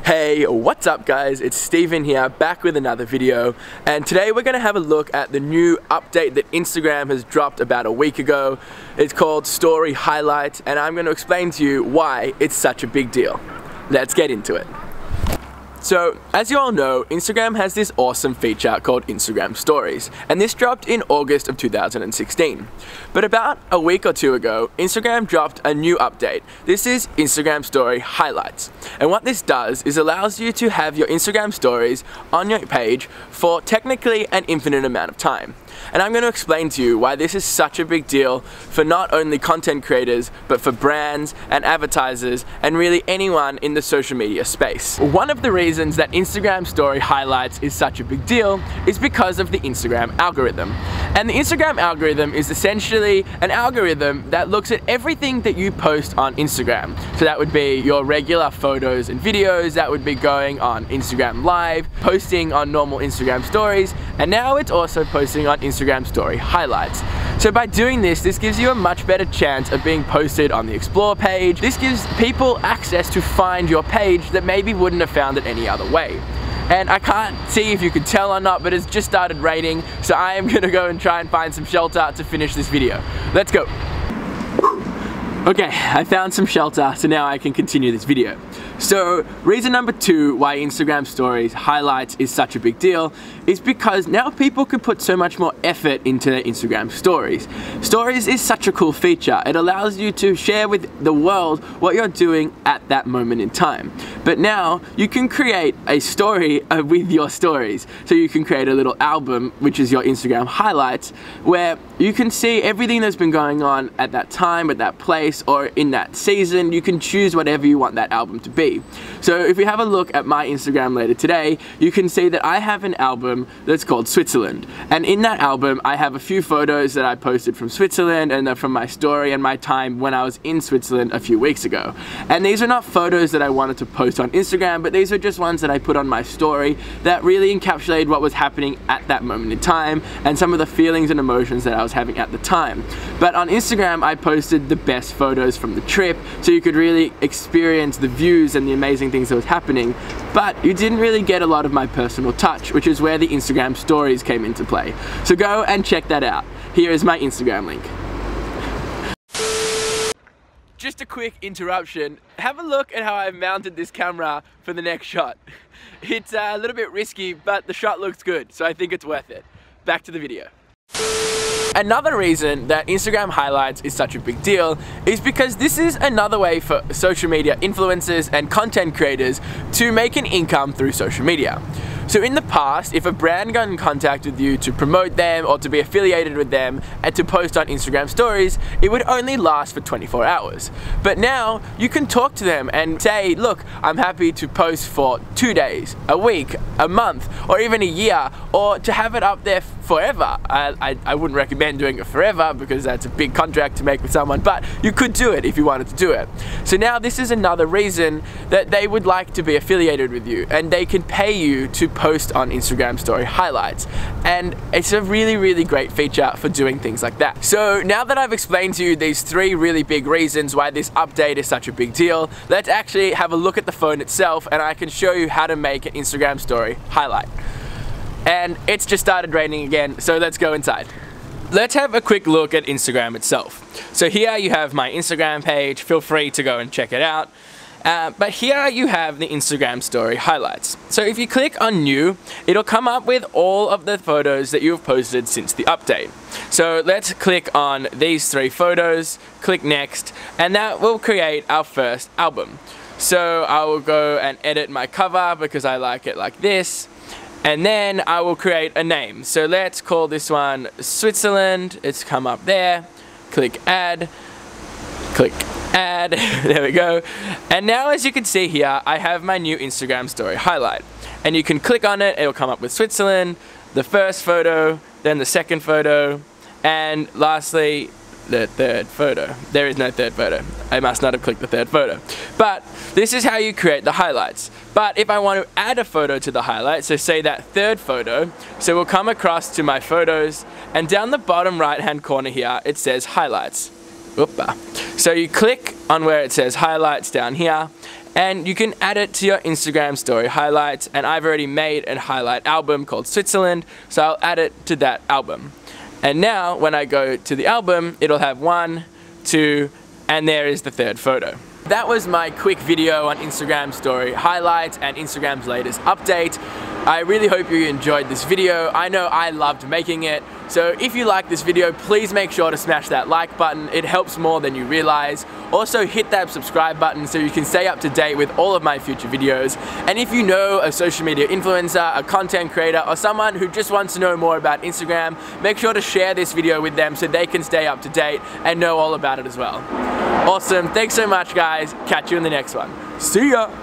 Hey, what's up guys? It's Steven here, back with another video, and today we're going to have a look at the new update that Instagram has dropped about a week ago. It's called Story Highlight, and I'm going to explain to you why it's such a big deal. Let's get into it. So, as you all know, Instagram has this awesome feature called Instagram Stories, and this dropped in August of 2016. But about a week or two ago, Instagram dropped a new update. This is Instagram Story Highlights. And what this does is allows you to have your Instagram stories on your page for technically an infinite amount of time. And I'm going to explain to you why this is such a big deal for not only content creators, but for brands and advertisers and really anyone in the social media space. One of the reasons that Instagram Story Highlights is such a big deal is because of the Instagram algorithm. And the Instagram algorithm is essentially an algorithm that looks at everything that you post on Instagram. So that would be your regular photos and videos, that would be going on Instagram Live, posting on normal Instagram stories, and now it's also posting on Instagram Story Highlights. So by doing this gives you a much better chance of being posted on the Explore page. This gives people access to find your page that maybe wouldn't have found it any other way. And I can't see if you could tell or not, but it's just started raining, so I am gonna go and try and find some shelter to finish this video. Let's go. Okay, I found some shelter, so now I can continue this video. So, reason number 2 why Instagram Stories Highlights is such a big deal is because now people can put so much more effort into their Instagram stories. Stories is such a cool feature. It allows you to share with the world what you're doing at that moment in time. But now, you can create a story with your stories. So you can create a little album, which is your Instagram highlights, where you can see everything that's been going on at that time, at that place, or in that season. You can choose whatever you want that album to be. So if we have a look at my Instagram later today, you can see that I have an album that's called Switzerland. And in that album, I have a few photos that I posted from Switzerland and from my story and my time when I was in Switzerland a few weeks ago. And these are not photos that I wanted to post on Instagram, but these are just ones that I put on my story that really encapsulated what was happening at that moment in time and some of the feelings and emotions that I was having at the time. But on Instagram, I posted the best photos from the trip so you could really experience the views and the amazing things that was happening, but you didn't really get a lot of my personal touch, which is where the Instagram stories came into play. So go and check that out. Here is my Instagram link. Just a quick interruption. Have a look at how I've mounted this camera for the next shot. It's a little bit risky, but the shot looks good, so I think it's worth it. Back to the video. Another reason that Instagram Highlights is such a big deal is because this is another way for social media influencers and content creators to make an income through social media. So in the past, if a brand got in contact with you to promote them or to be affiliated with them and to post on Instagram stories, it would only last for 24 hours. But now, you can talk to them and say, look, I'm happy to post for 2 days, a week, a month, or even a year, or to have it up there forever. I wouldn't recommend doing it forever because that's a big contract to make with someone, but you could do it if you wanted to do it. So now this is another reason that they would like to be affiliated with you, and they can pay you to post on Instagram Story Highlights. And it's a really, really great feature for doing things like that. So now that I've explained to you these 3 really big reasons why this update is such a big deal, let's actually have a look at the phone itself and I can show you how to make an Instagram Story Highlight. And it's just started raining again, so let's go inside. Let's have a quick look at Instagram itself. So here you have my Instagram page, feel free to go and check it out. But here you have the Instagram Story Highlights. So if you click on New, it'll come up with all of the photos that you've posted since the update. So let's click on these 3 photos, click Next, and that will create our first album. So I will go and edit my cover because I like it like this. And then I will create a name. So let's call this one Switzerland. It's come up there. Click Add. Click Add. There we go. And now as you can see here, I have my new Instagram Story Highlight. And you can click on it, it'll come up with Switzerland, the first photo, then the second photo, and lastly, the third photo. There is no third photo. I must not have clicked the third photo. But this is how you create the highlights. But if I want to add a photo to the highlight, so say that third photo, so we'll come across to my photos, and down the bottom right hand corner here, it says highlights. Oopa. So you click on where it says highlights down here, and you can add it to your Instagram story highlights, and I've already made a highlight album called Switzerland, so I'll add it to that album. And now when I go to the album, it'll have 1, 2, and there is the third photo. That was my quick video on Instagram story highlights and Instagram's latest update. I really hope you enjoyed this video. I know I loved making it. So if you like this video, please make sure to smash that like button. It helps more than you realize. Also hit that subscribe button so you can stay up to date with all of my future videos. And if you know a social media influencer, a content creator, or someone who just wants to know more about Instagram, make sure to share this video with them so they can stay up to date and know all about it as well. Awesome, thanks so much guys. Catch you in the next one. See ya!